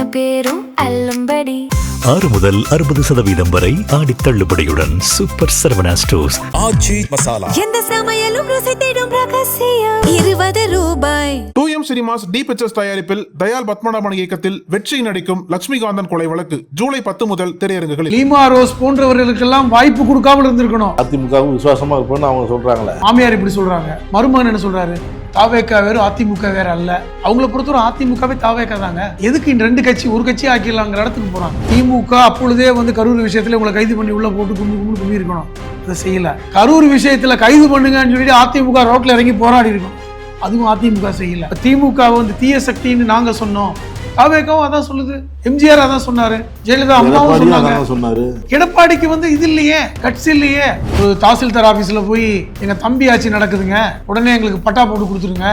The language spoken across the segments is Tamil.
அத்தனை பேரும் அல்லும்படி 6 முதல் 60% வரை ஆடி தள்ளுபடியுடன் சூப்பர் சரவணா ஸ்டோர்ஸ். ஆச்சி மசாலா எந்த சமையலும் ருசி தேடும் ரகசியம் 20 ரூபாய். 2M சினிமாஸ் டி பிக்சர்ஸ் தயாரிப்பில் தயால் பத்மநாபன் இயக்கத்தில் வெற்றி நடிக்கும் லட்சுமிகாந்தன் கொலை வழக்கு ஜூலை 10 முதல் திரையரங்குகளில். லீமா ரோஸ் போன்றவர்களுக்கெல்லாம் வாய்ப்பு கொடுக்காமல் இருந்திருக்கணும். அதிமுகவும் விசுவாசமா இருப்போம்னு அவங்க சொல்றாங்களே. மாமியார் இப்படி சொல்றாங்க, மருமகன் என்ன சொல்றாரு, தாவேக்கா வேறு அதிமுக வேற அல்ல. அவங்கள பொறுத்தவரை அதிமுகவே தாவேக்கா தாங்க. எதுக்கு இந்த 2 கட்சி ஒரு கட்சி ஆக்கிடலாங்கிற இடத்துக்கு போறாங்க. திமுக அப்பொழுதே கரூர் விஷயத்துல உங்களை கைது பண்ணி உள்ள போட்டு கும்பி இருக்கணும். அதை செய்யல. கரூர் விஷயத்துல கைது பண்ணுங்கன்னு சொல்லிட்டு அதிமுக ரோட்ல இறங்கி போராடி இருக்கணும். அதுவும் அதிமுக செய்யல. திமுக தீய சக்தின்னு நாங்க சொன்னோம், தாவேக்காவும் அதான் சொல்லுது, எம்ஜிஆர் அதான் சொன்னாரு, ஜெயலலிதா அம்மாவும் சொன்னாரு. எடப்பாடிக்கு இது இல்லையே, கட்சி இல்லையே. ஒரு தாசில்தார் ஆபீஸ்ல போய் எங்க தம்பி ஆட்சி நடக்குதுங்க, உடனே எங்களுக்கு பட்டா போட்டு கொடுத்துருங்க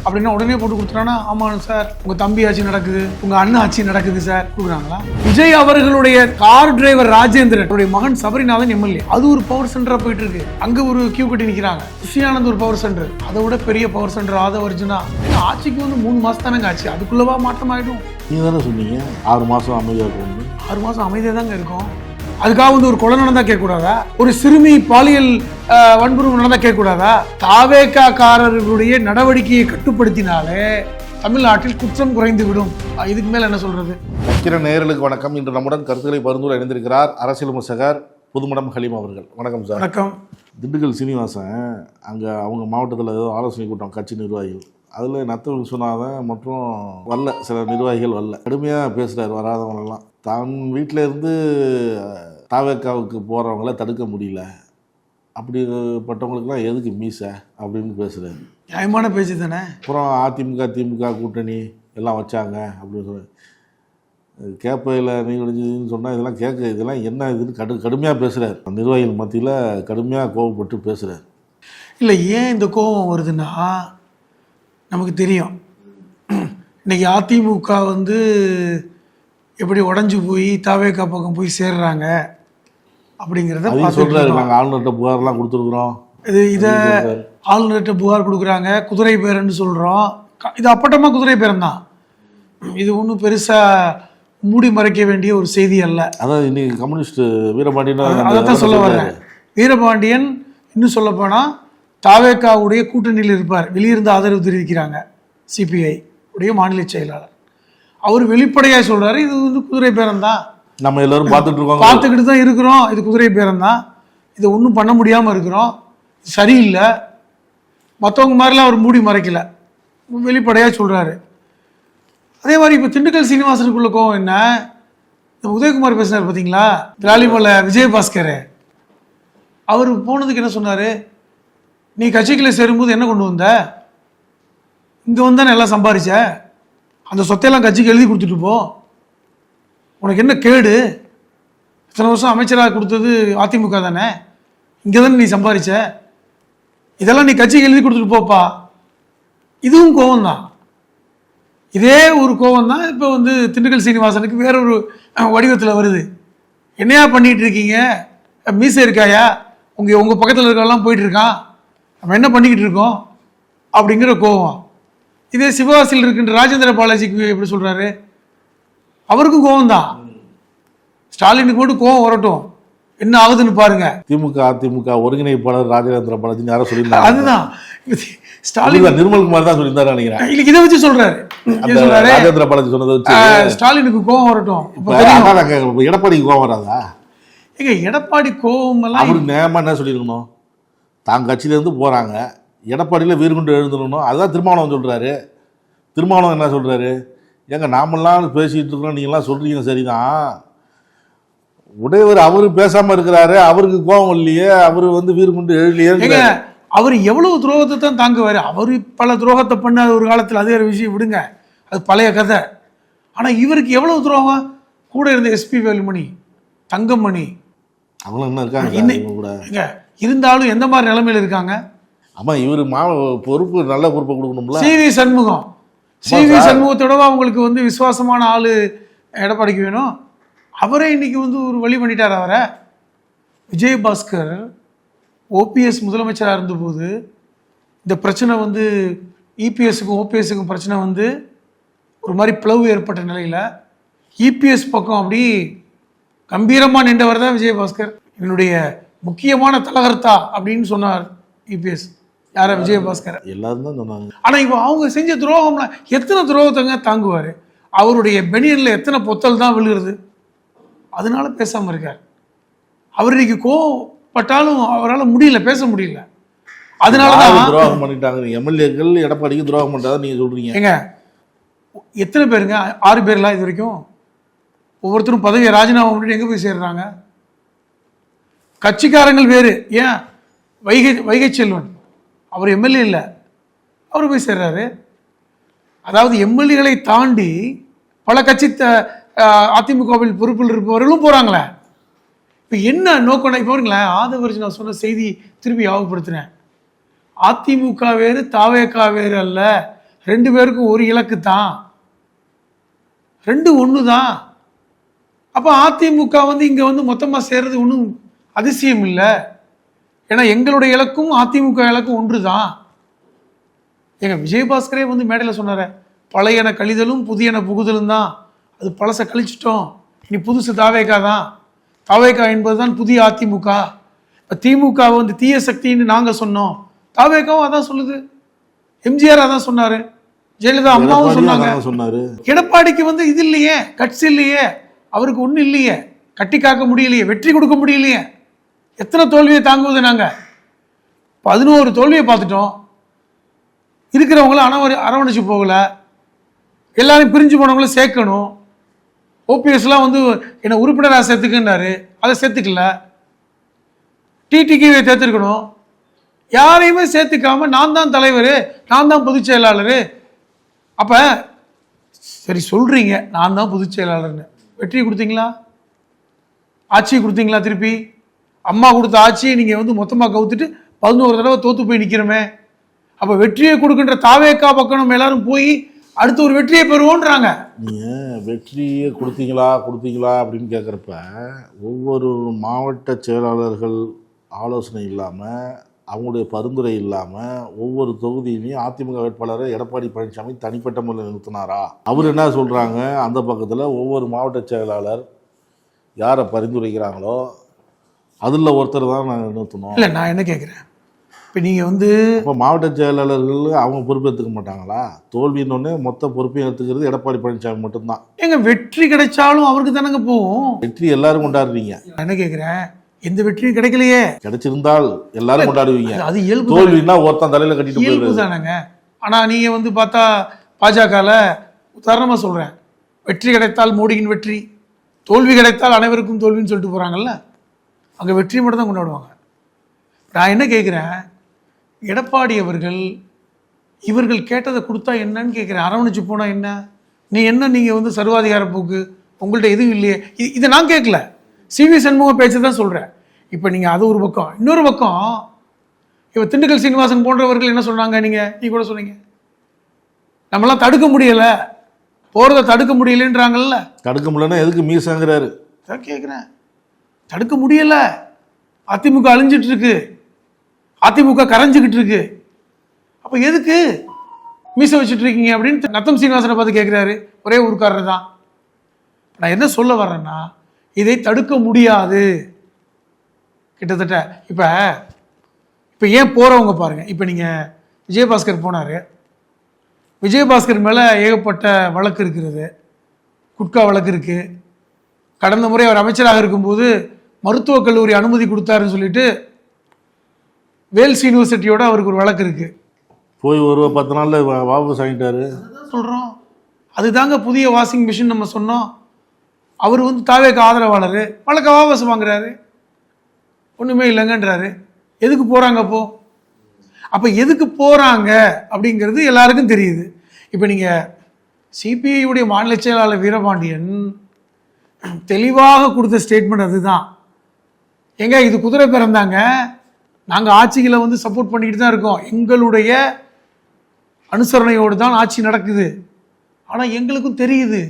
அப்படின்னா உடனே போட்டு கொடுத்துறானா, ஆமாம் சார் உங்க தம்பி ஆட்சி நடக்குது, உங்க அண்ணன் ஆட்சி நடக்குது சார் கொடுக்குறாங்களா? விஜய் அவர்களுடைய கார் டிரைவர் ராஜேந்திரன் மகன் சபரிநாதன் எம்எல்ஏ, அது ஒரு பவர் சென்டரா போயிட்டு இருக்கு. அங்க ஒரு கியூ கட்டி நிக்கிறாங்க. சுஷியானந்த் ஒரு பவர் சென்டர், அதை விட பெரிய பவர் சென்டர் ஆதவர்ஜுனா. ஆட்சிக்கு 3 மாசம் தானங்க ஆச்சு, அதுக்குள்ளவா மாற்றம் ஆயிடும்? நீங்க தானே சொன்னீங்க 6 மாசம் அமைதியா இருக்கும். 6 மாசம் அமைதியா தாங்க இருக்கும். அதுக்காக ஒரு கொலை நடந்தா கேட்க கூடாதா? ஒரு சிறுமி பாலியல் வன்புணர்வு நடந்தா கேட்க கூடாதா? தாவேக்கா காரர்களுடைய நடவடிக்கையை கட்டுப்படுத்தினாலே தமிழ்நாட்டில் குற்றம் குறைந்து விடும். இதுக்கு மேல என்ன சொல்றது? நக்கிர நேயர்களுக்கு வணக்கம். இன்று நம்முடன் கருத்துக்களை பரிந்துரை இணைந்திருக்கிறார் அரசியல் விமர்சகர் புதுமடம் ஹலீம் அவர்கள். வணக்கம் சார். வணக்கம். திண்டுக்கல் சீனிவாசன் அங்கே அவங்க மாவட்டத்தில் ஏதோ ஆலோசனை கூட்டம், கட்சி நிர்வாகிகள், அதில் நத்த விஸ்வநாதன் மற்றும் சில நிர்வாகிகள் கடுமையாக பேசுகிறார். வராதவங்களெல்லாம் தான் வீட்டில் இருந்து தாவேக்காவுக்கு போகிறவங்கள தடுக்க முடியல, அப்படிப்பட்டவங்களுக்குலாம் எதுக்கு மீசை அப்படின்னு பேசுகிறாரு. நியாயமான பேச்சு தானே. அப்புறம் அதிமுக திமுக கூட்டணி எல்லாம் வச்சாங்க அப்படின்னு சொல்லி கேப்பையில் நீங்கன்னு சொன்னால் இதெல்லாம் இதெல்லாம் என்ன இதுன்னு கடுமையாக பேசுகிறார். நிர்வாகிகள் மத்தியில் கடுமையாக கோபப்பட்டு பேசுகிறார். இல்லை, ஏன் இந்த கோபம் வருதுன்னா நமக்கு தெரியும். இன்னைக்கு அதிமுக எப்படி உடஞ்சி போய் தாவேக்கா பக்கம் போய் சேர்றாங்க அப்படிங்கிறத சொல்கிறாரு. நாங்கள் ஆளுநர்கிட்ட புகார்லாம் கொடுத்துருக்குறோம். இதை ஆளுநர்கிட்ட புகார் கொடுக்குறாங்க, குதிரை பேரன்னு சொல்கிறோம். இது அப்பட்டமாக குதிரை பேரம் தான். இது ஒன்றும் பெருசாக மூடி மறைக்க வேண்டிய ஒரு செய்தி அல்ல. அதான் இன்னைக்கு கம்யூனிஸ்ட் வீரபாண்டியன் அதைத்தான் சொல்ல வர்றேன். வீரபாண்டியன் இன்னும் சொல்ல போனால் தாவேக்காவுடைய கூட்டணியில் இருப்பார். வெளியிருந்து ஆதரவு தெரிவிக்கிறாங்க சிபிஐ உடைய மாநில செயலாளர். அவர் வெளிப்படையாக சொல்றாரு, இது குதிரை பேரம் தான், நம்ம எல்லாரும் பார்த்துக்கிட்டு தான் இருக்கிறோம், இது குதிரை பேரம் தான், இதை ஒன்றும் பண்ண முடியாமல் இருக்கிறோம், சரியில்லை. மற்றவங்க மாதிரிலாம் அவர் மூடி மறைக்கல, வெளிப்படையாக சொல்றாரு. அதே மாதிரி இப்போ திண்டுக்கல் சீனிவாசனுக்குள்ள கோவம் என்ன? உதயகுமார் பேசினார் பார்த்தீங்களா, திராலிமலை விஜயபாஸ்கர், அவர் போனதுக்கு என்ன சொன்னார்? நீ கட்சிகளை சேரும்போது என்ன கொண்டு வந்த? இங்கே வந்தானே எல்லாம் சம்பாரிச்ச, அந்த சொத்தையெல்லாம் கட்சிக்கு எழுதி கொடுத்துட்டு போ, உனக்கு என்ன கேடு? இத்தனை வருஷம் அமைச்சராக கொடுத்தது அதிமுக தானே, இங்கே தானே நீ சம்பாரிச்ச, இதெல்லாம் நீ கட்சிக்கு எழுதி கொடுத்துட்டு போப்பா. இதுவும் கோவம் தான். இதே ஒரு கோவம் தான் இப்போ திண்டுக்கல் சீனிவாசனுக்கு வேறொரு வடிவத்தில் வருது. என்னையா பண்ணிட்டு இருக்கீங்க, மீசை இருக்காயா, உங்கள் பக்கத்தில் இருக்கலாம் போயிட்டு இருக்கான், நம்ம என்ன பண்ணிக்கிட்டு இருக்கோம் அப்படிங்கிற கோவம். இதே சிவகாசியில் இருக்கின்ற ராஜேந்திர பாலாஜிக்கு எப்படி சொல்றாரு? அவருக்கும் கோவம் தான். ஸ்டாலினுக்கு மட்டும் கோவம் வரட்டும், என்ன ஆகுதுன்னு பாருங்க. திமுக அதிமுக ஒருங்கிணைப்பாளர் ராஜேந்திர பாலாஜி யாரோ சொல்லியிருந்தாங்க. அதுதான் ஸ்டாலின், நிர்மல்குமார் தான் சொல்லியிருந்தாரு நினைக்கிறேன். இல்ல இதை வச்சு சொல்றாரு. ராஜேந்திர பாலாஜி சொன்னதை வச்சு ஸ்டாலினுக்கு கோவம் வரட்டும். எடப்பாடிக்கு கோவம் வராதா? ஏங்க எடப்பாடி கோவம் எல்லாம் அவரு நேரமா என்ன சொல்லியிருக்கணும்? தாங்க கட்சியிலேருந்து போகிறாங்க, எடப்பாடியில் வீர்குண்டு எழுந்துடணும். அதுதான் திருமாவளவன் சொல்கிறாரு. திருமாவளவன் என்ன சொல்கிறாரு? ஏங்க நாமெல்லாம் பேசிகிட்டு இருக்கிறோம், நீங்கள்லாம் சொல்கிறீங்க சரிதான், உடையவர் அவரு பேசாமல் இருக்கிறாரு, அவருக்கு கோபம் இல்லையே, அவர் வீர்குண்டு எழுலையே. அவர் எவ்வளவு துரோகத்தை தான் தாங்குவார். அவர் பல துரோகத்தை பண்ண ஒரு காலத்தில், அதே ஒரு விஷயம் விடுங்க, அது பழைய கதை. ஆனால் இவருக்கு எவ்வளவு துரோகம்? கூட இருந்த எஸ்பி வேலுமணி, தங்கமணி, அவங்களும் என்ன இருக்காங்க இருந்தாலும் எந்த மாதிரி நிலைமையில இருக்காங்க? ஆமா, இவர் பொறுப்பு நல்ல பொறுப்பை கொடுக்கணும்ல. சிவி சண்முகத்தோட அவங்களுக்கு விசுவாசமான ஆளு எடப்பாடிக்கு வேணும். அவரே இன்னைக்கு ஒரு வழி பண்ணிட்டார். அவரை விஜயபாஸ்கர் ஓபிஎஸ் முதலமைச்சராக இருந்தபோது இந்த பிரச்சனை இபிஎஸ்க்கும் ஓபிஎஸ்க்கும் பிரச்சனை ஒரு மாதிரி பிளவு ஏற்பட்ட நிலையில் இபிஎஸ் பக்கம் அப்படி கம்பீரமாக நின்றவர் தான் விஜயபாஸ்கர். என்னுடைய முக்கியமான தலகர்த்தா அப்படின்னு சொன்னார் இபிஎஸ். யார? விஜயபாஸ்கர். எல்லாரும் தான் சொன்னாங்க. ஆனால் இப்போ அவங்க செஞ்ச துரோகம்லாம் எத்தனை துரோகத்தங்க தாங்குவார்? அவருடைய பெனியனில் எத்தனை பொத்தல் தான் விழுகிறது? அதனால பேசாமல் இருக்கார். அவர் இன்னைக்கு கோவப்பட்டாலும் அவரால் முடியல, பேச முடியல. அதனாலதான் துரோகம் பண்ணிட்டாங்க. எம்எல்ஏக்கள் எடப்பாடிக்கு துரோகம் பண்றதா நீங்க சொல்றீங்க. ஏங்க எத்தனை பேருங்க? 6 பேர்லாம் இது வரைக்கும். ஒவ்வொருத்தரும் பதவியை ராஜினாமா பண்ணிட்டு எங்க போய் சேர்றாங்க? கட்சிக்காரங்கள் வேறு. ஏன் வைகை செல்வன் அவர் எம்எல்ஏ இல்லை, அவர் போய் சேர்றாரு. அதாவது எம்எல்ஏகளை தாண்டி பல கட்சி அதிமுகவில் பொறுப்பில் இருப்பவர்களும் போறாங்களே. இப்போ என்ன நோக்கம்? இப்போ பாருங்களேன், ஆதவர்ஜி நான் சொன்ன செய்தி திருப்பி ஞாபகப்படுத்தினேன். அதிமுக வேறு தாவேகா வேறு அல்ல, 2 பேருக்கும் ஒரு இலக்கு தான், 2 ஒன்று தான். அப்போ அதிமுக இங்கே மொத்தமாக சேர்றது ஒன்றும் அதிசயம் இல்லை. ஏன்னா எங்களுடைய இலக்கும் அதிமுக இலக்கும் ஒன்று தான். எங்க விஜயபாஸ்கரே மேடையில் சொன்னார, பழையன கழிதலும் புதியன புகுதலும் தான். அது பழச கழிச்சிட்டோம், இனி புதுசு தாவேகா தான். தாவேகா என்பது தான் புதிய அதிமுக. இப்போ திமுக தீய சக்தின்னு நாங்கள் சொன்னோம், தாவேகாவும் அதான் சொல்லுது. எம்ஜிஆர் அதான் சொன்னாரு, ஜெயலலிதா அம்மாவும் சொன்னாங்க. எடப்பாடிக்கு இது இல்லையே, கட்சி இல்லையே, அவருக்கு ஒன்றும் இல்லையே, கட்டி காக்க முடியலையே, வெற்றி கொடுக்க முடியலையே. எத்தனை தோல்வியை தாங்குவது? நாங்கள் 11 தோல்வியை பார்த்துட்டோம். இருக்கிறவங்கள அரவணைச்சு போகல, எல்லாரும் பிரிஞ்சு போனவங்களும் சேர்க்கணும். ஓபிஎஸ்லாம் என்னை உறுப்பினராக சேர்த்துக்குன்னாரு, அதை சேர்த்துக்கல. டிடிக்கு சேர்த்துருக்கணும், யாரையுமே சேர்த்துக்காம நான் தான் தலைவர், நான் தான் பொதுச் செயலாளர். அப்போ சரி சொல்கிறீங்க நான் தான் பொதுச் செயலாளர்னு, வெற்றி கொடுத்தீங்களா? ஆட்சியை கொடுத்தீங்களா? திருப்பி அம்மா கொடுத்த ஆட்சியை நீங்கள் மொத்தமாக கவுத்துட்டு 11 தடவை தோற்று போய் நிற்கிறோமே. அப்போ வெற்றியை கொடுக்கின்ற தாவேக்கா பக்கம் நம்ம எல்லாரும் போய் அடுத்த ஒரு வெற்றியை பெறுவோன்றாங்க. நீங்கள் வெற்றியை கொடுத்தீங்களா அப்படின்னு கேட்குறப்ப ஒவ்வொரு மாவட்ட செயலாளர்கள் ஆலோசனை இல்லாமல், அவங்களுடைய பரிந்துரை இல்லாமல் ஒவ்வொரு தொகுதியிலையும் அதிமுக வேட்பாளரை எடப்பாடி பழனிசாமி தனிப்பட்ட முறையில் நிறுத்தினாரா? அவர் என்ன சொல்கிறாங்க, அந்த பக்கத்தில் ஒவ்வொரு மாவட்ட செயலாளர் யாரை பரிந்துரைக்கிறாங்களோ அதில் ஒருத்தர் தான் நாங்கள் நிறுத்தணும். இல்லை, நான் என்ன கேட்குறேன், இப்போ நீங்கள் இப்போ மாவட்ட செயலாளர்கள் அவங்க பொறுப்பேற்றுக்க மாட்டாங்களா? தோல்வின்னொன்னே மொத்த பொறுப்பையும் எடுத்துக்கிறது எடப்பாடி பழனிசாமி மட்டும்தான். எங்க வெற்றி கிடைச்சாலும் அவருக்கு தானங்க போகும். வெற்றி எல்லாரும் கொண்டாடுறீங்க. நான் என்ன கேட்குறேன், எந்த வெற்றியும் கிடைக்கலையே. கிடைச்சிருந்தால் எல்லாரும் கொண்டாடுவீங்க. அது இயல்பு. தோல்வின்னா ஒருத்தன் தலையில கட்டிட்டு இயல்பு தானங்க. ஆனால் நீங்கள் பார்த்தா பாஜகவில் உதாரணமாக சொல்கிறேன், வெற்றி கிடைத்தால் மோடியின் வெற்றி, தோல்வி கிடைத்தால் அனைவருக்கும் தோல்வின்னு சொல்லிட்டு போகிறாங்கல்ல, அங்கே வெற்றி மட்டும் தான் கொண்டாடுவாங்க. நான் என்ன கேட்குறேன், எடப்பாடி அவர்கள் இவர்கள் கேட்டதை கொடுத்தா என்னன்னு கேட்குறேன். அரவணைச்சு போனால் என்ன? நீங்கள் சர்வாதிகார போக்கு உங்கள்கிட்ட எதுவும் இல்லையே. இதை நான் கேட்கல, சிவி சண்முகம் பேச்சு தான் சொல்கிறேன். இப்போ நீங்கள் அது ஒரு பக்கம். இன்னொரு பக்கம் இப்போ திண்டுக்கல் சீனிவாசன் போன்றவர்கள் என்ன சொன்னாங்க, நீ கூட சொன்னீங்க, நம்மளாம் தடுக்க முடியலை, போகிறத தடுக்க முடியலன்றாங்கல்ல. தடுக்க முடியலன்னா எதுக்கு மீசாங்கிறாரு? கேட்குறேன், தடுக்க முடியலை, அதிமுக அழிஞ்சிட்டு இருக்கு, அதிமுக கரைஞ்சிக்கிட்டு இருக்கு, அப்போ எதுக்கு மீசை வச்சுட்டு இருக்கீங்க அப்படின்னு நத்தம் சீனிவாசனை பார்த்து கேட்குறாரு. ஒரே ஊருக்காரர் தான். நான் என்ன சொல்ல வர்றேன்னா, இதை தடுக்க முடியாது. கிட்டத்தட்ட இப்போ ஏன் போகிறவங்க பாருங்கள். இப்போ நீங்கள் விஜயபாஸ்கர் போனார், விஜயபாஸ்கர் மேலே ஏகப்பட்ட வழக்கு இருக்கிறது, குட்கா வழக்கு இருக்குது. கடந்த முறை அவர் அமைச்சராக இருக்கும்போது மருத்துவக் கல்லூரி அனுமதி கொடுத்தாருன்னு சொல்லிட்டு வேல்ஸ் யூனிவர்சிட்டியோட அவருக்கு ஒரு வழக்கு இருக்கு. போய் ஒரு 10 நாளில் வாபஸ் வாங்கிட்டாரு. சொல்கிறோம், அதுதாங்க புதிய வாஷிங் மிஷின் நம்ம சொன்னோம். அவர் தாவேக்கு ஆதரவாளர், வழக்க வாபஸ் வாங்குறாரு, ஒன்றுமே இல்லைங்கன்றாரு. எதுக்கு போகிறாங்க அப்போ எதுக்கு போகிறாங்க அப்படிங்கிறது எல்லாருக்கும் தெரியுது. இப்போ நீங்கள் சிபிஐயுடைய மாநில செயலாளர் வீரபாண்டியன் தெளிவாக கொடுத்த ஸ்டேட்மெண்ட் அதுதான். எங்க இது குதிரை பிறந்தாங்க, நாங்கள் ஆட்சிகளை சப்போர்ட் பண்ணிக்கிட்டு தான் இருக்கோம், எங்களுடைய அனுசரணையோடு தான் ஆட்சி நடக்குது. ஆனால் எங்களுக்கும் தெரியுது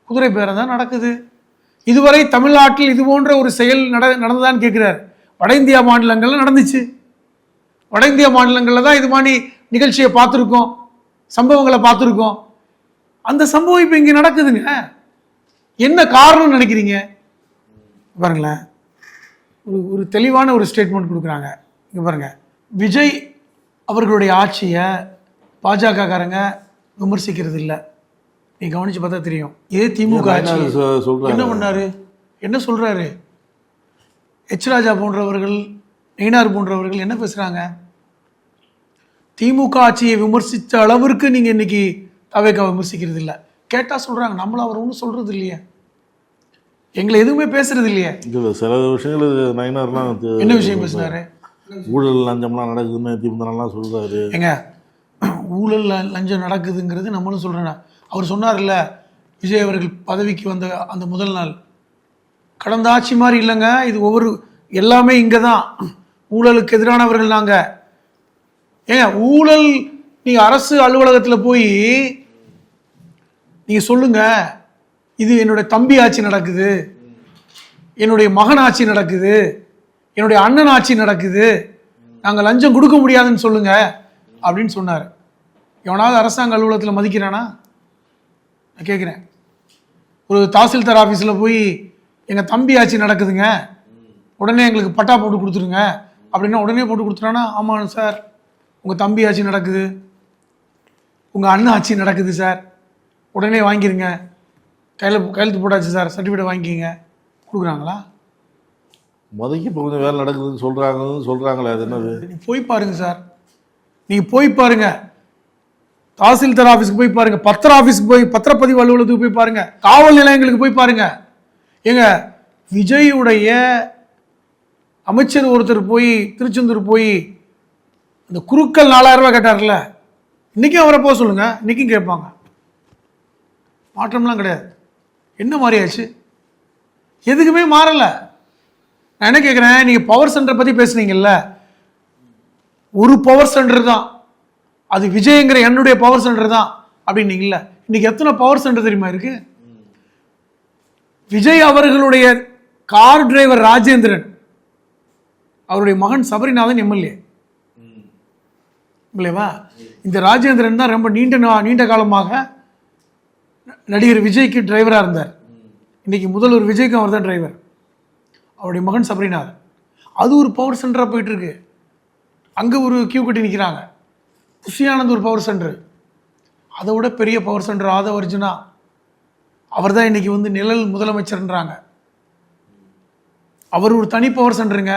குதிரை பேரம் தான் நடக்குது. இதுவரை தமிழ்நாட்டில் இது போன்ற ஒரு செயல் நடந்ததான்னு கேட்குறாரு. வட இந்தியா மாநிலங்களில் நடந்துச்சு. வட இந்தியா மாநிலங்களில் தான் இது மாதிரி நிகழ்ச்சியை பார்த்துருக்கோம், சம்பவங்களை பார்த்துருக்கோம். அந்த சம்பவம் இப்போ இங்கே நடக்குதுங்க. என்ன காரணம் நினைக்கிறீங்க? பாருங்களேன், ஒரு தெளிவான ஒரு ஸ்டேட்மெண்ட் கொடுக்குறாங்க. இங்க பாருங்க, விஜய் அவர்களுடைய ஆட்சியை பாஜக காரங்க விமர்சிக்கிறது இல்லை. நீ கவனிச்சு பார்த்தா தெரியும். திமுக ஆட்சி என்ன பண்ணாரு, என்ன சொல்றாரு? எச் ராஜா போன்றவர்கள், நயினார் போன்றவர்கள் என்ன பேசுறாங்க? திமுக ஆட்சியை விமர்சித்த அளவிற்கு நீங்க இன்னைக்கு தவேகா விமர்சிக்கிறது இல்லை. கேட்டா சொல்றாங்க, நம்மள அவர் ஒன்றும் சொல்றது இல்லையே, எங்களை எதுவுமே பேசுறது இல்லையே. சில விஷயங்கள் நயினார்லாம் என்ன விஷயம் பேசினாரு? ஊழல் லஞ்சம்லாம் நடக்குதுன்னு திமுகலாம் சொல்றாரு. ஏங்க, ஊழல் லஞ்சம் நடக்குதுங்கிறது நம்மளும் சொல்றேன். அவர் சொன்னார்ல, விஜய் அவர்கள் பதவிக்கு வந்த அந்த முதல் நாள், கடந்த ஆட்சி மாதிரி இல்லைங்க, இது ஒவ்வொரு எல்லாமே இங்கே தான், ஊழலுக்கு எதிரானவர்கள் நாங்கள். ஏங்க, ஊழல் நீங்கள் அரசு அலுவலகத்தில் போய் நீங்கள் சொல்லுங்க, இது என்னுடைய தம்பி ஆட்சி நடக்குது, என்னுடைய மகன் ஆட்சி நடக்குது, என்னுடைய அண்ணன் ஆட்சி நடக்குது, நாங்கள் லஞ்சம் கொடுக்க முடியாதுன்னு சொல்லுங்க அப்படின்னு சொன்னார். எவனாவது அரசாங்க அலுவலகத்தில் மதிக்கிறானா? நான் கேட்குறேன். ஒரு தாசில்தார் ஆஃபீஸில் போய் எங்கள் தம்பி ஆட்சி நடக்குதுங்க, உடனே எங்களுக்கு பட்டா போட்டு கொடுத்துருங்க அப்படின்னா உடனே போட்டு கொடுத்துட்டானா? ஆமாம் சார், உங்கள் தம்பி ஆட்சி நடக்குது, உங்கள் அண்ணன் ஆட்சி நடக்குது சார், உடனே வாங்கிருங்க, கையெழுத்து போட்டாச்சு சார், சர்டிஃபிகேட் வாங்கிக்கிங்க, கொடுக்குறாங்களா? முதக்கி இப்போ கொஞ்சம் வேலை நடக்குதுன்னு சொல்கிறாங்களே, அது என்னது? நீங்கள் போய் பாருங்க சார், நீங்கள் போய் பாருங்க, தாசில்தார் ஆஃபீஸுக்கு போய் பாருங்க, பத்திர ஆஃபீஸுக்கு போய், பத்திரப்பதிவு அலுவலகத்துக்கு போய் பாருங்க, காவல் நிலையங்களுக்கு போய் பாருங்க. ஏங்க, விஜயுடைய அமைச்சர் ஒருத்தர் போய் திருச்செந்தூர் போய் இந்த குருக்கள் 4000 ரூபாய் கேட்டார்ல, இன்னைக்கும் அவரை போக சொல்லுங்க, இன்னைக்கும் கேட்பாங்க. மாற்றம்லாம் கிடையாது. என்ன மாறியாச்சு? எதுக்குமே மாறலை. நான் என்ன கேட்குறேன், நீங்கள் பவர் சென்டரை பற்றி பேசுனீங்கல்ல, ஒரு பவர் சென்டர் தான் அது, விஜயங்கிற என்னுடைய பவர் சென்டர் தான் அப்படின்னீங்கல்ல. இன்னைக்கு எத்தனை பவர் சென்டர் தெரியுமா இருக்கு? விஜய் அவர்களுடைய கார் டிரைவர் ராஜேந்திரன், அவருடைய மகன் சபரிநாதன் எம்எல்ஏ இல்லைவா? இந்த ராஜேந்திரன் தான் ரொம்ப நீண்ட காலமாக நடிகர் விஜய்க்கு டிரைவராக இருந்தார். இன்னைக்கு முதல்வர் விஜய்க்கு அவர் தான் டிரைவர். அவருடைய மகன் சபரிநாதன், அது ஒரு பவர் சென்டராக போயிட்டு இருக்கு. அங்கே ஒரு கியூ கட்டி நிற்கிறாங்க. புஷியானந்த் ஒரு பவர் சென்டர், அதை விட பெரிய பவர் சென்டர் ஆதவ அர்ஜுனா, அவர் தான் இன்னைக்கு வந்து நிழல் முதலமைச்சர்ன்றாங்க. அவர் ஒரு தனி பவர் சென்டருங்க.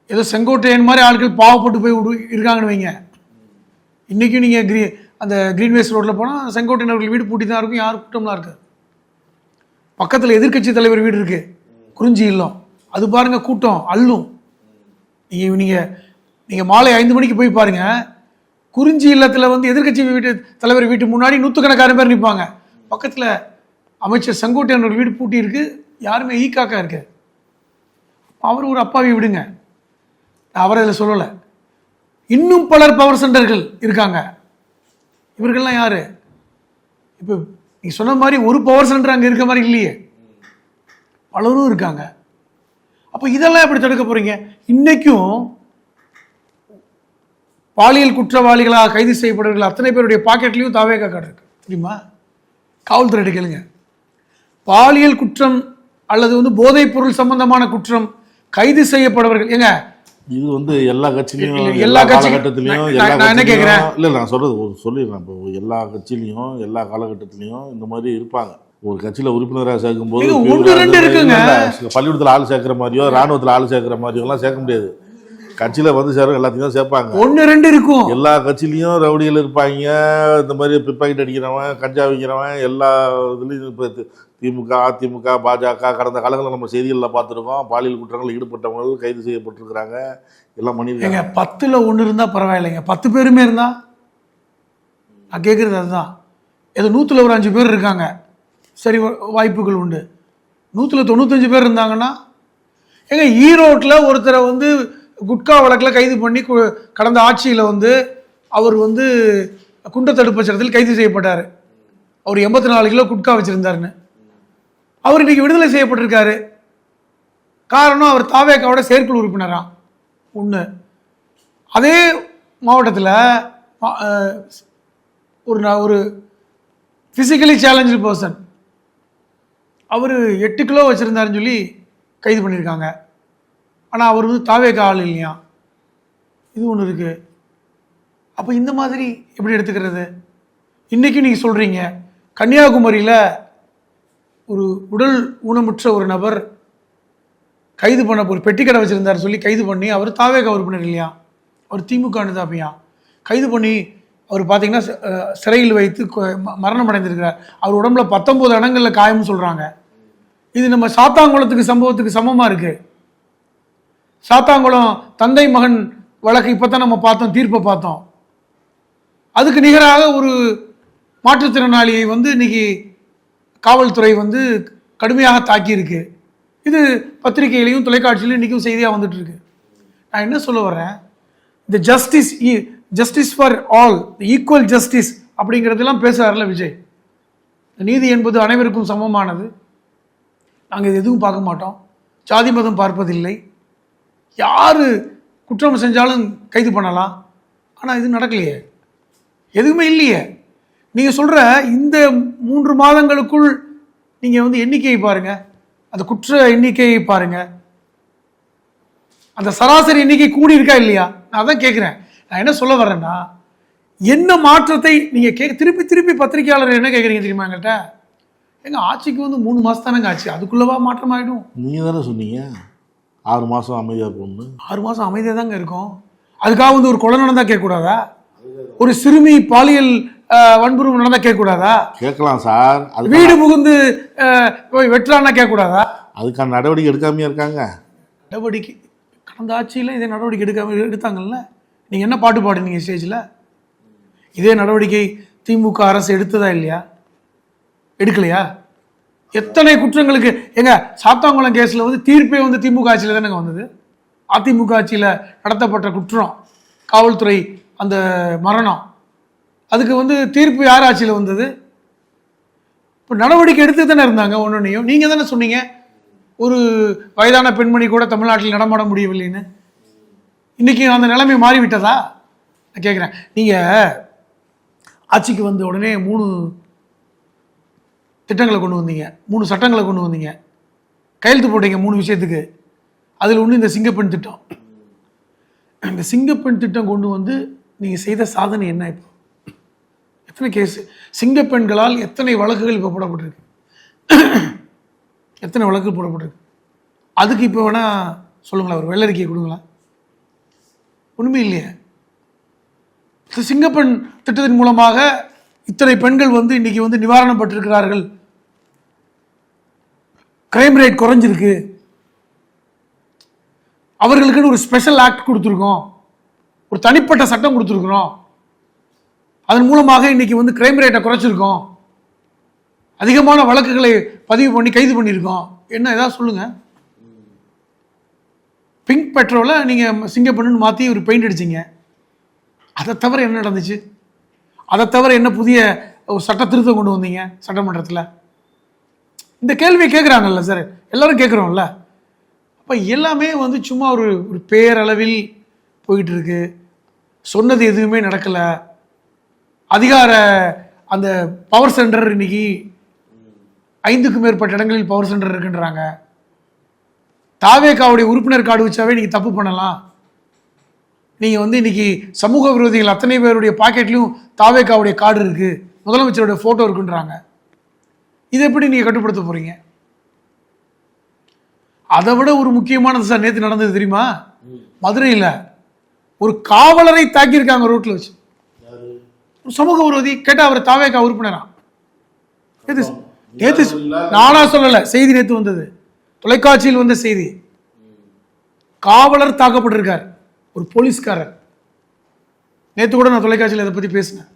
ஏதோ செங்கோட்டையன் மாதிரி ஆட்கள் பாவப்பட்டு போய் இருக்காங்கன்னு வைங்க. இன்றைக்கும் நீங்கள் அந்த கிரீன்வேஸ் ரோட்டில் போனால் செங்கோட்டையன் அவர்கள் வீடு பூட்டி தான் இருக்கும், யாரும் கூட்டம்லாம் இருக்குது. பக்கத்தில் எதிர்க்கட்சி தலைவர் வீடு இருக்குது, குறிஞ்சி இல்லம், அது பாருங்கள் கூட்டம் அள்ளும். நீங்கள் மாலை 5 மணிக்கு போய் பாருங்கள், குறிஞ்சி இல்லத்தில் வந்து எதிர்க்கட்சி தலைவர் வீட்டு முன்னாடி 100கணக்கான பேர் நிற்பாங்க. பக்கத்தில் அமைச்சர் செங்கோட்டையன் அவர்கள் வீடு பூட்டி இருக்குது, யாருமே ஈக்காக்கா இருக்கு. அவர் ஒரு அப்பாவி விடுங்க, அவரை இதில் சொல்லலை. இன்னும் பலர் பவர் சென்டர்கள் இருக்காங்க. இவர்கள்லாம் யாரு? இப்போ நீ சொன்ன மாதிரி ஒரு பவர் சென்டர் அங்கே இருக்க மாதிரி இல்லையே, பலரும் இருக்காங்க. அப்போ இதெல்லாம் எப்படி தடுக்க போறீங்க? இன்னைக்கும் பாலியல் குற்றவாளிகளாக கைது செய்யப்படுவர்கள் அத்தனை பேருடைய பாக்கெட்லையும் தாவேகா கார்டு இருக்கு தெரியுமா? காவல்துறை கேளுங்க. பாலியல் குற்றம் அல்லது வந்து போதைப் பொருள் சம்பந்தமான குற்றம் கைது செய்யப்படுவர்கள் ஏங்க, இது வந்து எல்லா கட்சியிலையும் எல்லா காலகட்டத்திலையும் என்ன கேட்குறேன் இல்லை, நான் சொல்றது சொல்லிடுறேன். இப்போ எல்லா கட்சியிலையும் எல்லா காலகட்டத்திலையும் இந்த மாதிரி இருப்பாங்க. ஒரு கட்சியில உறுப்பினராக சேர்க்கும் போது பள்ளிக்கூடத்தில் ஆள் சேர்க்கிற மாதிரியோ ராணுவத்தில் ஆள் சேர்க்கிற மாதிரியோ எல்லாம் சேர்க்க முடியாது. கட்சியில வந்து சேர எல்லாத்தையும் சேர்ப்பாங்க. 1-2 இருக்கும். எல்லா கட்சியிலையும் ரவுடிகள் இருப்பாங்க, இந்த மாதிரி பிப்பாக்கெட் அடிக்கிறவன், கஞ்சா விற்கிறவன், எல்லா இதுலையும். இப்போ திமுக, அதிமுக, பாஜக கடந்த காலங்களில் நம்ம செய்திகளில் பார்த்துருக்கோம். பாலியல் குற்றங்களில் ஈடுபட்டவங்க கைது செய்யப்பட்டிருக்கிறாங்க, எல்லாம் பண்ணியிருக்காங்க. 10ல் 1 இருந்தால் பரவாயில்லைங்க, 10 பேருமே இருந்தா நான் கேட்குறது அதுதான். ஏதோ 100ல் ஒரு 5 பேர் இருக்காங்க, சரி வாய்ப்புகள் உண்டு. 100ல் 95 பேர் இருந்தாங்கன்னா ஏங்க, ஈரோட்டில் ஒருத்தரை வந்து குட்கா வழக்கில் கைது பண்ணி கடந்த ஆட்சியில் வந்து அவர் வந்து குண்டத்தடுப்பு சட்டத்தில் கைது செய்யப்பட்டார். அவர் 84 கிலோ குட்கா வச்சுருந்தாருன்னு. அவர் இன்றைக்கி விடுதலை செய்யப்பட்டிருக்காரு. காரணம், அவர் தாவேகாவோட செயற்குழு உறுப்பினராம். ஒன்று. அதே மாவட்டத்தில் ஒரு ஃபிசிக்கலி சேலஞ்சு பர்சன் அவர் 8 கிலோ வச்சுருந்தாருன்னு சொல்லி கைது பண்ணியிருக்காங்க. ஆனால் அவர் வந்து தாவேக்கா ஆள் இல்லையா, இது ஒன்று இருக்குது. அப்போ இந்த மாதிரி எப்படி எடுத்துக்கிறது? இன்றைக்கும் நீங்கள் சொல்கிறீங்க கன்னியாகுமரியில் ஒரு உடல் ஊனமுற்ற ஒரு நபர் கைது பண்ண ஒரு பெட்டி கடை வச்சுருந்தார் சொல்லி கைது பண்ணி, அவர் தாவேக்கா உறுப்பினர் இல்லையா, அவர் திமுக அனுதாப்பியா, கைது பண்ணி அவர் பார்த்தீங்கன்னா சிறையில் வைத்து மரணம் அடைந்திருக்கிறார். அவர் உடம்புல 19 இடங்களில் காயம்னு சொல்கிறாங்க. இது நம்ம சாத்தாங்குளத்துக்கு சம்பவத்துக்கு சமமாக இருக்குது. சாத்தாங்குளம் தந்தை மகன் வழக்கு இப்போ தான் நம்ம பார்த்தோம், தீர்ப்பை பார்த்தோம். அதுக்கு நிகராக ஒரு மாற்றுத்திறனாளியை வந்து இன்னைக்கு காவல்துறை வந்து கடுமையாக தாக்கியிருக்கு. இது பத்திரிகையிலையும் தொலைக்காட்சியிலையும் இன்றைக்கும் செய்தியாக வந்துட்டு இருக்கு. நான் என்ன சொல்ல வர்றேன், இந்த justice for all, equal justice அப்படிங்கிறதெல்லாம் பேசுகிறார்ல விஜய். நீதி என்பது அனைவருக்கும் சமமானது, நாங்கள் இது எதுவும் பார்க்க மாட்டோம், ஜாதி மதம் பார்ப்பதில்லை, யார் குற்றம் செஞ்சாலும் கைது பண்ணலாம். ஆனால் இது நடக்கலையே, எதுவுமே இல்லையே. நீங்கள் சொல்கிற இந்த 3 மாதங்களுக்குள் நீங்கள் வந்து எண்ணிக்கையை பாருங்கள், அந்த குற்ற எண்ணிக்கையை பாருங்கள், அந்த சராசரி எண்ணிக்கை கூடி இருக்கா இல்லையா? நான் அதான் கேட்குறேன். நான் என்ன சொல்ல வர்றேன்னா, என்ன மாற்றத்தை நீங்கள் திருப்பி திருப்பி பத்திரிகையாளர் என்ன கேட்குறீங்க தெரியுமா எங்கள்கிட்ட? எங்கள் ஆட்சிக்கு வந்து 3 மாதம் தானேங்க ஆச்சு, அதுக்குள்ளவா மாற்றம் ஆகிடும்? நீங்கள் தானே சொன்னீங்க 6 மாதம் அமைதியாக போகணுன்னு. 6 மாதம் அமைதியாக தாங்க இருக்கும். அதுக்காக வந்து ஒரு கொலை நடந்தால் கேட்கக்கூடாதா? ஒரு சிறுமி பாலியல் வன்புறும் நடந்தால் கேட்கக்கூடாதா? கேட்கலாம் சார். அது வீடு புகுந்து வெட்டலான்னா கேட்கக்கூடாதா? அதுக்கான நடவடிக்கை எடுக்காமையா இருக்காங்க. நடவடிக்கை கடந்த ஆட்சியில் இதே நடவடிக்கை எடுத்தாங்கல்ல. நீங்கள் என்ன பாட்டு பாடுனீங்க ஸ்டேஜில்? இதே நடவடிக்கை திமுக அரசு எடுத்ததா இல்லையா? எடுக்கலையா? எத்தனை குற்றங்களுக்கு எங்க சாத்தாங்குளம் கேஸில் வந்து தீர்ப்பே வந்து திமுக ஆட்சியில் தானேங்க வந்தது. அதிமுக ஆட்சியில் நடத்தப்பட்ட குற்றம், காவல்துறை அந்த மரணம், அதுக்கு வந்து தீர்ப்பு யார் ஆட்சியில் வந்தது? இப்போ நடவடிக்கை எடுத்து தானே இருந்தாங்க. ஒன்றையும் நீங்கள் தானே சொன்னீங்க ஒரு வயதான பெண்மணி கூட தமிழ்நாட்டில் நடமாட முடியவில்லைன்னு. இன்னைக்கு அந்த நிலைமை மாறிவிட்டதா? நான் கேட்குறேன். நீங்கள் ஆட்சிக்கு வந்த உடனே 3 திட்டங்களை கொண்டு வந்தீங்க, 3 சட்டங்களை கொண்டு வந்தீங்க, கையெழுத்து போட்டீங்க 3 விஷயத்துக்கு. அதில் ஒன்று இந்த சிங்கப்பெண் திட்டம். இந்த சிங்கப்பெண் திட்டம் கொண்டு வந்து நீங்கள் செய்த சாதனை என்ன? இப்போ எத்தனை கேஸ் சிங்கப்பெண்களால் எத்தனை வழக்குகள் இப்போ போடப்பட்டிருக்கு? எத்தனை வழக்கு போடப்பட்டிருக்கு? அதுக்கு இப்போ வேணா சொல்லுங்களேன், ஒரு வெள்ளரிக்கையை கொடுங்களேன். ஒன்றுமே இல்லையே. சிங்கப்பெண் திட்டத்தின் மூலமாக இத்தனை பெண்கள் வந்து இன்னைக்கு வந்து நிவாரணம் பெற்றிருக்கிறார்கள், கிரைம் ரேட் குறைஞ்சிருக்கு, அவர்களுக்குன்னு ஒரு ஸ்பெஷல் ஆக்ட் கொடுத்துருக்கோம், ஒரு தனிப்பட்ட சட்டம் கொடுத்துருக்குறோம், அதன் மூலமாக இன்னைக்கு வந்து கிரைம் ரேட்டை குறைச்சிருக்கோம், அதிகமான வழக்குகளை பதிவு பண்ணி கைது பண்ணியிருக்கோம். என்ன ஏதாவது சொல்லுங்க. பிங்க் பெட்ரோலை நீங்கள் சிங்கப்பெண்ணுன்னு மாற்றி ஒரு பெயிண்ட் அடிச்சிங்க, அதை தவிர என்ன நடந்துச்சு? அதை தவிர என்ன புதிய ஒரு சட்ட திருத்தம் கொண்டு வந்தீங்க சட்டமன்றத்தில்? இந்த கேள்வியை கேட்குறாங்கல்ல சார், எல்லாரும் கேட்குறோம்ல. அப்போ எல்லாமே வந்து சும்மா ஒரு பேரளவில் போயிட்டு இருக்கு, சொன்னது எதுவுமே நடக்கலை. அதிகார அந்த பவர் சென்டர் இன்னைக்கு 5க்கும் மேற்பட்ட இடங்களில் பவர் சென்டர் இருக்குன்றாங்க. தாவேக்காவுடைய உறுப்பினர் கார்டு வச்சாவே நீங்கள் தப்பு பண்ணலாம். நீங்கள் வந்து இன்னைக்கு சமூக விரோதிகள் அத்தனை பேருடைய பாக்கெட்லையும் தாவேக்காவுடைய கார்டு இருக்குது, முதலமைச்சருடைய ஃபோட்டோ இருக்குன்றாங்க. இதை எப்படி நீங்கள் கட்டுப்படுத்த போகிறீங்க? அதை விட ஒரு முக்கியமானது சார் நேற்று நடந்தது தெரியுமா? மதுரையில் ஒரு காவலரை தாக்கியிருக்காங்க ரோட்டில் வச்சு. சமூக விரோதி கேட்டால் அவர் தாவேக்கா உறுப்பினரா? நேற்று நானா சொல்லலை, செய்தி நேற்று வந்தது, தொலைக்காட்சியில் வந்த செய்தி. காவலர் தாக்கப்பட்டிருக்கார், ஒரு போலீஸ்காரர். நேற்று கூட நான் தொலைக்காட்சியில் இதை பற்றி பேசினேன்.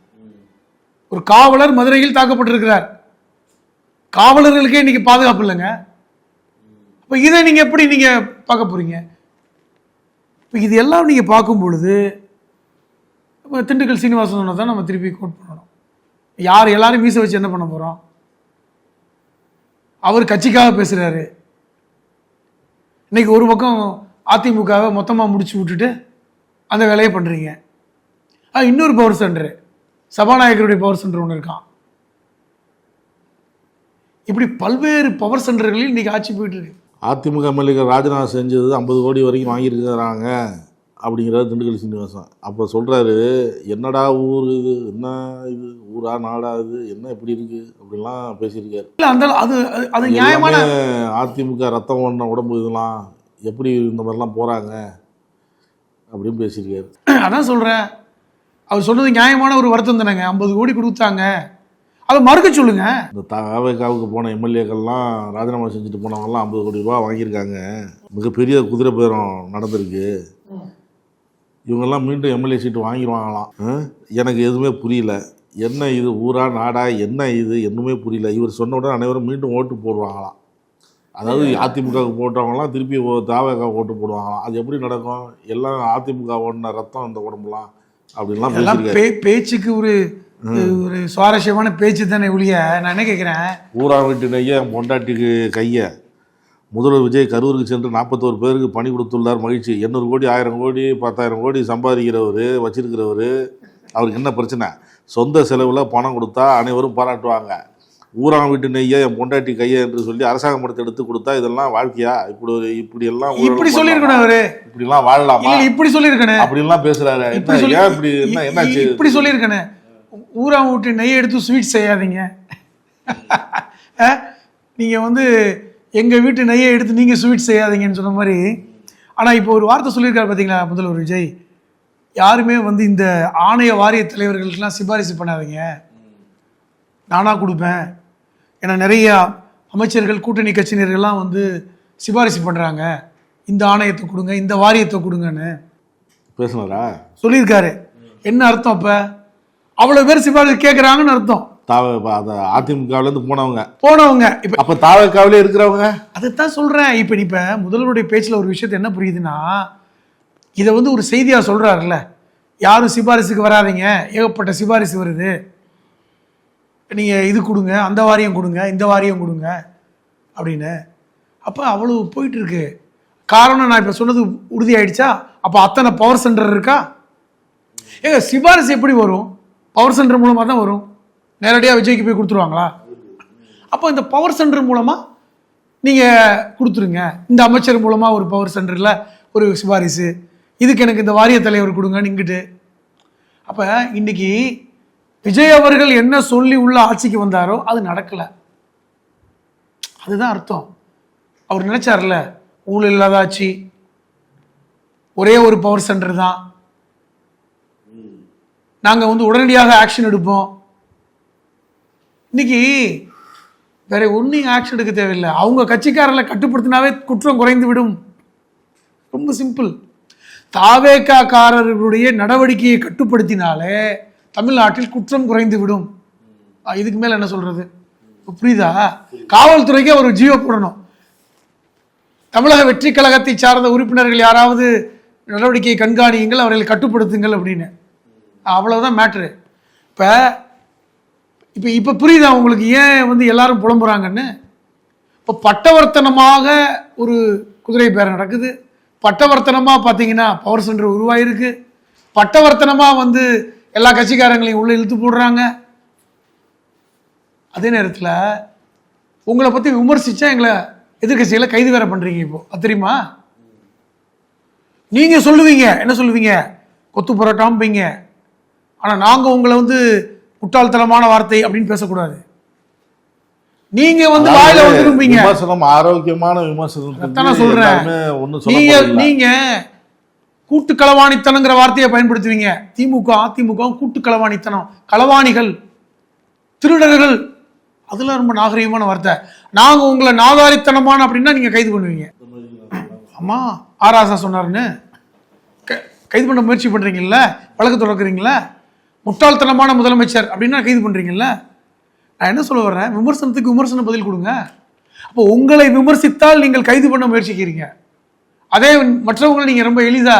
ஒரு காவலர் மதுரையில் தாக்கப்பட்டிருக்கிறார். காவலர்களுக்கே இன்னைக்கு பாதுகாப்பு இல்லைங்க. அப்போ இதை நீங்கள் எப்படி நீங்கள் பார்க்க போறீங்க? இப்போ இது எல்லாம் நீங்கள் பார்க்கும் பொழுது திண்டுக்கல் சீனிவாசன் சொன்னதை தான் நம்ம திருப்பி கோட் பண்ணணும். யார் எல்லாரும் மீசை வச்சு என்ன பண்ண போகிறோம்? அவர் கட்சிக்காக பேசுகிறாரு. இன்னைக்கு ஒரு பக்கம் அதிமுகவை மொத்தமாக முடிச்சு விட்டுட்டு அந்த வேலையை பண்ணுறீங்க. இன்னொரு பவர் சென்டரு, சபாநாயகருடைய பவர் சென்டர் ஒன்று இருக்கான். இப்படி பல்வேறு பவர் சென்டர்களில் இன்னைக்கு ஆட்சி போயிட்டு இருக்கு. அதிமுக எம்எல்ஏக்கள் ராஜினாமா செஞ்சது 50 கோடி வரைக்கும் வாங்கியிருக்கிறாங்க அப்படிங்கிறாரு திண்டுக்கல் சீனிவாசன். அப்போ சொல்கிறாரு, என்னடா ஊர் இது, என்ன இது ஊரா நாடா இது, என்ன இப்படி இருக்கு அப்படின்லாம் பேசியிருக்காரு. இல்லை அந்த அது நியாயமான அதிமுக ரத்தம் ஓடின உடம்பு இதெல்லாம் எப்படி இந்த மாதிரிலாம் போகிறாங்க அப்படின்னு பேசியிருக்காரு. அதான் சொல்கிறேன், அவர் சொன்னது நியாயமான ஒரு வருத்தம் தானேங்க. 50 கோடி கொடுத்தாங்க, அதை மறுக்க சொல்லுங்க. இந்த தாவேக்காவுக்கு போன எம்எல்ஏக்கள்லாம் ராஜினாமா செஞ்சுட்டு போனவங்கலாம் 50 கோடி ரூபா வாங்கியிருக்காங்க. மிகப்பெரிய குதிரை பேரம் நடந்திருக்கு. இவங்கெல்லாம் மீண்டும் எம்எல்ஏ சீட்டு வாங்கிடுவாங்களாம். எனக்கு எதுவுமே புரியல, என்ன இது ஊரா நாடா, என்ன இது என்னுமே புரியல. இவர் சொன்ன உடனே அனைவரும் மீண்டும் ஓட்டு போடுவாங்களாம். அதாவது அதிமுகவுக்கு போட்டவங்களாம் திருப்பி தாவேக்கா ஓட்டு போடுவாங்களாம். அது எப்படி நடக்கும்? எல்லாம் அதிமுக ஓடின ரத்தம் அந்த உடம்புலாம் அப்படின்லாம் பேசியிருக்காரு. பேச்சுக்கு ஒரு சுவாரஸ்யமான பேச்சு தானே ஒழிய. நான் என்ன கேட்குறேன், ஊரா வீட்டு நெய்ய பொண்டாட்டிக்கு கையை முதல்வர் விஜய் கரூருக்கு சென்று 41 பேருக்கு பணி கொடுத்துள்ளார், மகிழ்ச்சி. 800 கோடி 1000 கோடி 10,000 கோடி சம்பாதிக்கிறவர் வச்சிருக்கிறவர், அவருக்கு என்ன பிரச்சனை? சொந்த செலவில் பணம் கொடுத்தா அனைவரும் பாராட்டுவாங்க. ஊரா வீட்டு நெய்ய என் பொண்டாட்டி கையை என்று சொல்லி அரசாங்க படத்தை எடுத்து கொடுத்தா இதெல்லாம் வாழ்க்கையா? இப்படி எல்லாம் இப்படி சொல்லியிருக்கணும் அவரு, இப்படிலாம் வாழலாமா? இப்படி சொல்லியிருக்கணும் அப்படிலாம் பேசுறாரு. என்னாச்சு? இப்படி சொல்லியிருக்கணும், ஊரா வீட்டு நெய் எடுத்து ஸ்வீட் செய்யாதீங்க, நீங்கள் எங்கள் வீட்டு நெய்யை எடுத்து நீங்கள் ஸ்வீட் செய்யாதீங்கன்னு சொன்ன மாதிரி. ஆனால் இப்போ ஒரு வார்த்தை சொல்லியிருக்காரு பார்த்தீங்களா முதல்வர் விஜய், யாருமே இந்த ஆணைய வாரிய தலைவர்களுக்கெல்லாம் சிபாரிசு பண்ணாதீங்க, நானாக கொடுப்பேன். ஏன்னா நிறைய அமைச்சர்கள் கூட்டணி கட்சியினர்கள்லாம் சிபாரிசு பண்ணுறாங்க, இந்த ஆணையத்தை கொடுங்க, இந்த வாரியத்தை கொடுங்கன்னு பேசுனாரா? சொல்லியிருக்காரு. என்ன அர்த்தம்? அப்போ அவ்வளோ பேர் சிபாரிசு கேட்குறாங்கன்னு அர்த்தம். அதிமுகவிலேருந்து போனவங்க இப்போ அப்போ தாவேக்காவிலே இருக்கிறவங்க. அதைத்தான் சொல்கிறேன். இப்போ முதல்வருடைய பேச்சில் ஒரு விஷயத்தை என்ன புரியுதுன்னா, இதை ஒரு செய்தியாக சொல்கிறாருல்ல, யாரும் சிபாரிசுக்கு வராதிங்க, ஏகப்பட்ட சிபாரிசு வருது, நீங்கள் இது கொடுங்க, அந்த வாரியம் கொடுங்க, இந்த வாரியம் கொடுங்க அப்படின்னு. அப்போ அவ்வளோ போயிட்டுருக்கு. காரணம் நான் இப்போ சொன்னது உறுதியாயிடுச்சா? அப்போ அத்தனை பவர் சென்டர் இருக்கா? ஏங்க சிபாரிசு எப்படி வரும்? பவர் சென்டர் மூலமாக தான் வரும். நேரடியாக விஜய்க்கு போய் கொடுத்துருவாங்களா? அப்போ இந்த பவர் சென்டர் மூலமாக நீங்கள் கொடுத்துருங்க. இந்த அமைச்சர் மூலமாக ஒரு பவர் சென்டரில் ஒரு சிபாரிசு, இதுக்கு எனக்கு இந்த வாரிய தலைவர் கொடுங்கன்னு இங்கிட்டு. அப்போ இன்னைக்கு விஜய் அவர்கள் என்ன சொல்லி உள்ள ஆட்சிக்கு வந்தாரோ அது நடக்கலை. அதுதான் அர்த்தம். அவர் நினைச்சார்ல ஊழல் இல்லாத ஆட்சி, ஒரே ஒரு பவர் சென்டர் தான், நாங்கள் உடனடியாக ஆக்ஷன் எடுப்போம். இன்னைக்கு வேற ஒன்றும் ஆக்ஷன் எடுக்க தேவையில்லை. அவங்க கட்சிக்காரர்களை கட்டுப்படுத்தினாவே குற்றம் குறைந்து விடும். ரொம்ப சிம்பிள். தாவேக்காரர்களுடைய நடவடிக்கையை கட்டுப்படுத்தினாலே தமிழ்நாட்டில் குற்றம் குறைந்து விடும். இதுக்கு மேல என்ன சொல்றது? புரியுதா? காவல்துறைக்கு ஒரு ஜியோ போடணும், தமிழக வெற்றி கழகத்தை சார்ந்த உறுப்பினர்கள் யாராவது நடவடிக்கையை கண்காணியுங்கள், அவர்களை கட்டுப்படுத்துங்கள் அப்படின்னு. அவ்வளவுதான் மேட்ரு. இப்போ புரியுதா உங்களுக்கு ஏன் எல்லாரும் புலம்புறாங்கன்னு? இப்போ பட்டவர்த்தனமாக ஒரு குதிரை பேரம் நடக்குது, பட்டவர்த்தனமாக பார்த்தீங்கன்னா பவர் சென்டர் உருவாயிருக்கு, பட்டவர்த்தனமாக எல்லா கட்சிக்காரங்களையும் உள்ள இழுத்து போடுறாங்க. அதே நேரத்தில் உங்களை பற்றி விமர்சிச்சா எங்களை எதிர்கட்சிகளை கைது வேற பண்ணுறீங்க. இப்போ அது தெரியுமா? நீங்கள் சொல்லுவீங்க, என்ன சொல்லுவீங்க? கொத்து புரட்டாம்பீங்க. ஆனால் நாங்கள் உங்களை முட்டாள்தனமான வார்த்தை அப்படின்னு பேசக்கூடாது. நீங்க வாயில விரும்பீங்க. விமர்சனம் ஆரோக்கியமான விமர்சனம் சொல்றேன். நீங்க கூட்டு களவாணித்தனங்கிற வார்த்தையை பயன்படுத்துவீங்க. திமுக அதிமுக கூட்டு களவாணித்தனம், களவாணிகள், திருடர்கள், அதெல்லாம் ரொம்ப நாகரீகமான வார்த்தை. நாங்க உங்களை நாகாரித்தனமான அப்படின்னா நீங்க கைது பண்ணுவீங்க. ஆமா, ஆராசா சொன்னாருன்னு கைது பண்ண முயற்சி பண்றீங்கல்ல, வழக்கு தொடக்குறீங்களா? முட்டாள்தனமான முதலமைச்சர் அப்படின்னா கைது பண்றீங்கல்ல. நான் என்ன சொல்ல வர்றேன், விமர்சனத்துக்கு விமர்சனம் பதில் கொடுங்க. அப்போ உங்களை விமர்சித்தால் நீங்கள் கைது பண்ண முயற்சிக்கிறீங்க, அதே மற்றவங்களை நீங்க ரொம்ப எளிதா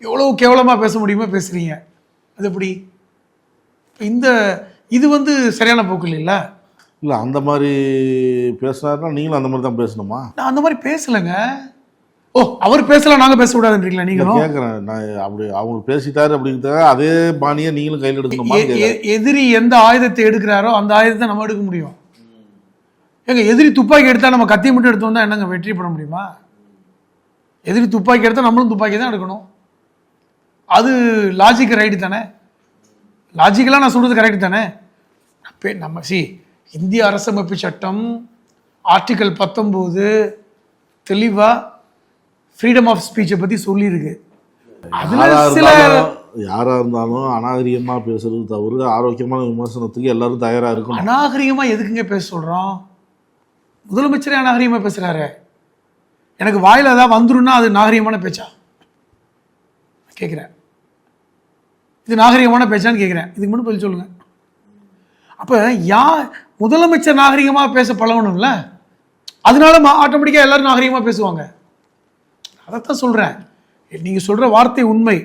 எவ்வளவு கேவலமா பேச முடியுமோ பேசுறீங்க. அது எப்படி? இது சரியான போக்கு இல்லைல்ல. இல்லை, அந்த மாதிரி பேசினாருன்னா நீங்களும் அந்த மாதிரி தான் பேசணுமா? நான் அந்த மாதிரி பேசலைங்க. ஓ, அவர் பேசலாம், நாங்க பேசக்கூடாதுன்றீங்களா? நீங்க கேட்குறேன். நான் அப்படி அவங்க பேசிட்டாரு அப்படிங்கிறத அதே பாணியை நீங்களும் கையில் எடுக்கணுமா? எதிரி எந்த ஆயுதத்தை எடுக்கிறாரோ அந்த ஆயுதத்தை நம்ம எடுக்க முடியும். ஏங்க எதிரி துப்பாக்கி எடுத்தால் நம்ம கத்தி மட்டும் எடுத்து வந்தால் என்னங்க வெற்றி பெற முடியுமா? எதிரி துப்பாக்கி எடுத்தால் நம்மளும் துப்பாக்கி தான் எடுக்கணும். அது லாஜிக் ரைட்டு தானே? லாஜிக்கலாக நான் சொல்கிறது கரெக்ட் தானே? நம்ம இந்திய அரசமைப்பு சட்டம் ஆர்டிகல் 19 தெளிவாக ஃப்ரீடம் ஆஃப் ஸ்பீச்சை பற்றி சொல்லியிருக்கு. அதில் சில யாராக இருந்தாலும் அநாகரிகமாக பேசுறது தவிர ஆரோக்கியமான விமர்சனத்துக்கு எல்லாரும் தயாராக இருக்கணும். அநாகரிகமாக எதுக்குங்க பேச சொல்கிறோம்? முதலமைச்சரே அநாகரிகமாக பேசுகிறாரு. எனக்கு வாயில் ஏதாவது வந்துருன்னா அது நாகரிகமான பேச்சா கேட்குறேன். இது நாகரிகமான பேச்சான்னு கேட்குறேன். இதுக்கு மட்டும் பதில் சொல்லுங்கள். அப்போ முதலமைச்சர் நாகரிகமாக பேச பழகணும்ல, அதனால ஆட்டோமேட்டிக்காக எல்லாரும் நாகரிகமாக பேசுவாங்க. அதைத்தான் சொல்கிறேன். நீங்கள் சொல்கிற வார்த்தை உண்மை.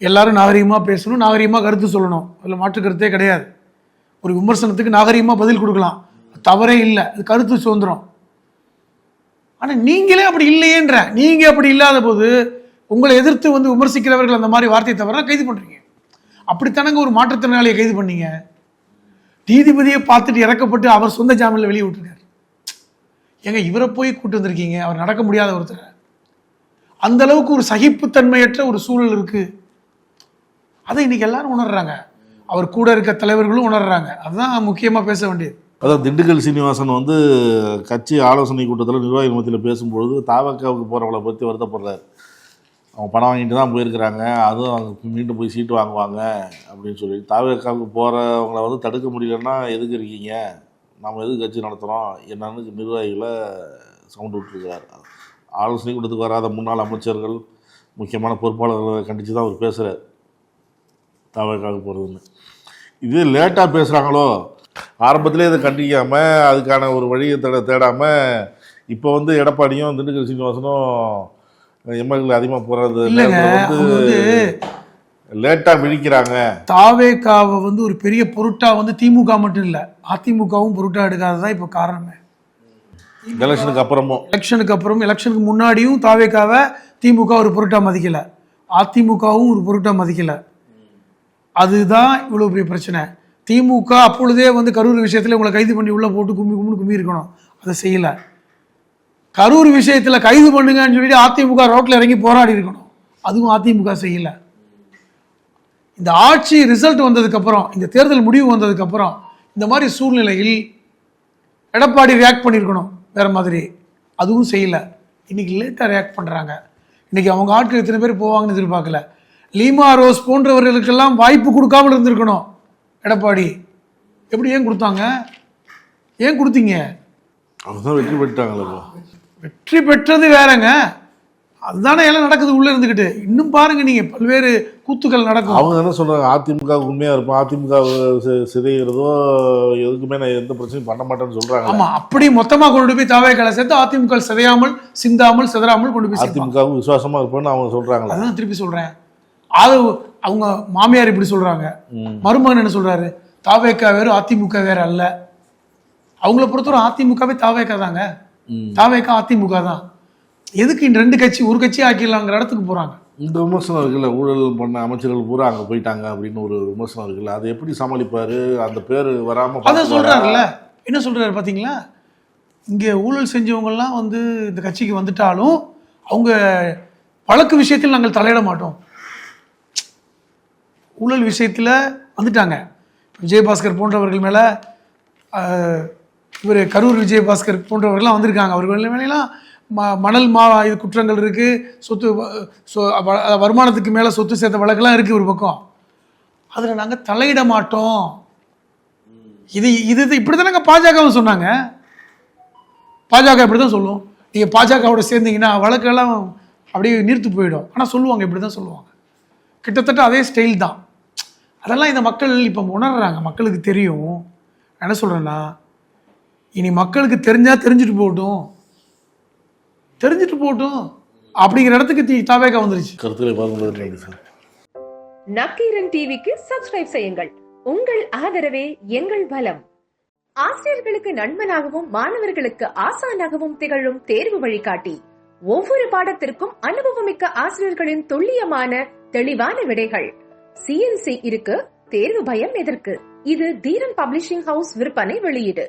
எல்லாரும் நாகரிகமாக பேசணும், நாகரிகமாக கருத்து சொல்லணும், அதில் மாற்று கருத்தே கிடையாது. ஒரு விமர்சனத்துக்கு நாகரிகமாக பதில் கொடுக்கலாம், தவறே இல்லை, அது கருத்து சுதந்திரம். ஆனால் நீங்களே அப்படி இல்லையேன்ற, நீங்கள் அப்படி இல்லாத போது உங்களை எதிர்த்து விமர்சிக்கிறவர்கள் அந்த மாதிரி வார்த்தையை தவிர கைது பண்ணுறீங்க. அப்படித்தானங்க ஒரு மாற்றுத்திறனாளியை கைது பண்ணீங்க. நீதிபதியை பார்த்துட்டு இறக்கப்பட்டு அவர் சொந்த ஜாமீனில் வெளியே விட்டுருக்காரு. ஏங்க இவரை போய் கூட்டு வந்திருக்கீங்க, அவர் நடக்க முடியாத ஒருத்தர். அந்த அளவுக்கு ஒரு சகிப்புத்தன்மையற்ற ஒரு சூழல் இருக்கு. அதை இன்னைக்கு எல்லாரும் உணர்றாங்க, அவர் கூட இருக்க தலைவர்களும் உணர்றாங்க. அதுதான் முக்கியமாக பேச வேண்டியது. அதாவது திண்டுக்கல் சீனிவாசன் கட்சி ஆலோசனை கூட்டத்தில் நிர்வாகி மத்தியில் பேசும்பொழுது தாவக்காவுக்கு போகிறவங்களை பற்றி வருத்தப்படுறாரு. அவங்க பணம் வாங்கிட்டு தான் போயிருக்கிறாங்க, அதுவும் அவங்க மீண்டும் போய் சீட்டு வாங்குவாங்க அப்படின்னு சொல்லி. தாவக்காவுக்கு போகிறவங்களை தடுக்க முடியலன்னா எதுக்கு இருக்கீங்க, நம்ம எதுக்கு கட்சி நடத்துகிறோம் என்னன்னு நிர்வாகிகளை சவுண்ட் விட்டுருக்கிறார். ஆலோசனை கூட்டத்துக்கு வராத முன்னாள் அமைச்சர்கள் முக்கியமான பொறுப்பாளர்களை கண்டித்து தான் அவர் பேசுகிறார் தாவக்காவுக்கு போகிறதுன்னு. இது லேட்டாக பேசுகிறாங்களோ, ஆரம்பத்திலே இதை கண்டிக்காமல் அதுக்கான ஒரு வழியை தேடாமல் இப்போ எடப்பாடியும் திண்டுக்கல் சீனிவாசனும் எம்எல்ஏ அதிகமாக போகிறது லேட்டாக விழிக்கிறாங்க. தாவேக்காவை ஒரு பெரிய பொருட்டா திமுக மட்டும் இல்லை, அதிமுகவும் பொருட்டா எடுக்காததான் இப்போ காரணமே. எலெக்ஷனுக்கு அப்புறம் எலெக்ஷனுக்கு முன்னாடியும் தாவேக்காவை திமுக ஒரு பொருட்டா மதிக்கல, அதிமுகவும் ஒரு பொருட்டா மதிக்கல. அதுதான் இவ்வளவு பெரிய பிரச்சனை. திமுக அப்பொழுதே கரூர் விஷயத்துல உங்களை கைது பண்ணி உள்ள போட்டு கும்மி இருக்கணும், அதை செய்யல. கரூர் விஷயத்துல கைது பண்ணுங்கன்னு சொல்லிட்டு அதிமுக ரோட்ல இறங்கி போராடி இருக்கணும், அதுவும் அதிமுக செய்யல. இந்த ஆட்சி ரிசல்ட் வந்ததுக்கு அப்புறம், இந்த தேர்தல் முடிவு வந்ததுக்கு அப்புறம் இந்த மாதிரி சூழ்நிலையில் எடப்பாடி ரியாக்ட் பண்ணியிருக்கணும் வேற மாதிரி, அதுவும் செய்யல. இன்னைக்கு லேட்டாக ரியாக்ட் பண்ணுறாங்க. இன்னைக்கு அவங்க ஆட்கள் எத்தனை பேர் போவாங்கன்னு எதிர்பார்க்கல. லீமா ரோஸ் போன்றவர்களுக்கெல்லாம் வாய்ப்பு கொடுக்காமல் இருந்திருக்கணும் எடப்பாடி. எப்படி ஏன் கொடுத்தாங்க? ஏன் கொடுத்தீங்க? அவங்க வெற்றி பெற்றாங்களா? வெற்றி பெற்றது வேறங்க, அதுதானே எல்லாம் நடக்குது உள்ள இருந்துக்கிட்டு. இன்னும் பாருங்க நீங்க, பல்வேறு கூத்துக்கள் நடக்கும். அவங்க என்ன சொல்றாங்க, அதிமுக உண்மையா இருப்போம், அதிமுக சிதைகிறதோ எதுக்குமே நான் எந்த பிரச்சனையும் பண்ண மாட்டேன்னு சொல்றாங்க. ஆமா, அப்படி மொத்தமா கொண்டு போய் தாவேக்கால சேர்த்து அதிமுக சிதையாமல் சிந்தாமல் சிதறாமல் கொண்டு போய் அதிமுக விசுவாசமா இருப்போம்னு அவங்க சொல்றாங்க. அதான் திருப்பி சொல்றேன். அது அவங்க மாமியார் இப்படி சொல்றாங்க, மருமகன் என்ன சொல்றாரு, தாவேக்கா வேறு அதிமுக வேற அல்ல. அவங்கள பொறுத்தவரை அதிமுகவே தாவேக்கா தாங்க, தாவேக்கா அதிமுக தான். எதுக்கு இந்த ரெண்டு கட்சி ஒரு கட்சி ஆக்கிடலாங்கிற இடத்துக்கு போறாங்க. இந்த விமர்சனம் இருக்குல்ல, ஊழல் பண்ண அமைச்சர்கள் பூரா அங்கே போயிட்டாங்க அப்படின்னு ஒரு விமர்சனம் இருக்குல்ல, அது எப்படி சமாளிப்பாரு? அந்த பேர் வராம அதை சொல்றாருல்ல, என்ன சொல்றாரு பாத்தீங்களா? இங்கே ஊழல் செஞ்சவங்கெல்லாம் இந்த கட்சிக்கு வந்துட்டாலும் அவங்க வழக்கு விஷயத்தில் நாங்கள் தலையிட மாட்டோம். ஊழல் விஷயத்தில் வந்துட்டாங்க. விஜயபாஸ்கர் போன்றவர்கள் மேலே, இவர் கரூர் விஜயபாஸ்கர் போன்றவர்கள்லாம் வந்திருக்காங்க. அவர்கள் மேலாம் மணல் இது குற்றங்கள் இருக்குது, சொத்து வருமானத்துக்கு மேலே சொத்து சேர்த்த வழக்கெல்லாம் இருக்குது ஒரு பக்கம். அதில் நாங்கள் தலையிட மாட்டோம். இது இப்படி தானே பாஜகவும் சொன்னாங்க. பாஜக இப்படி தான் சொல்லுவோம், நீங்கள் பாஜகவோட சேர்ந்தீங்கன்னா வழக்கெல்லாம் அப்படியே நீர்த்து போயிடும். ஆனால் சொல்லுவாங்க, இப்படி தான் சொல்லுவாங்க. கிட்டத்தட்ட அதே ஸ்டைல் தான். அதெல்லாம் இந்த மக்கள் இப்போ உணர்றாங்க, மக்களுக்கு தெரியும். என்ன சொல்கிறேன்னா, இனி மக்களுக்கு தெரிஞ்சால் தெரிஞ்சுட்டு போகட்டும் அப்படிங்கிற இடத்துக்கு தாவேகா வந்துருச்சு. கருத்துக்களை பார்க்கும்போது நக்கீரன் டிவிக்கு சப்ஸ்கிரைப் செய்யுங்கள். உங்கள் ஆதரவே எங்கள் பலம். ஆசிரியர்களுக்கு நண்பனாகவும் மாணவர்களுக்கு ஆசானாகவும் திகழும் தேர்வு வழிகாட்டி. ஒவ்வொரு பாடத்திற்கும் அனுபவமிக்க ஆசிரியர்களின் துல்லியமான தெளிவான விடைகள். CNC இருக்கு, தேர்வு பயம் எதற்கு? இது தீரன் பப்ளிஷிங் ஹவுஸ் விற்பனை வெளியீடு.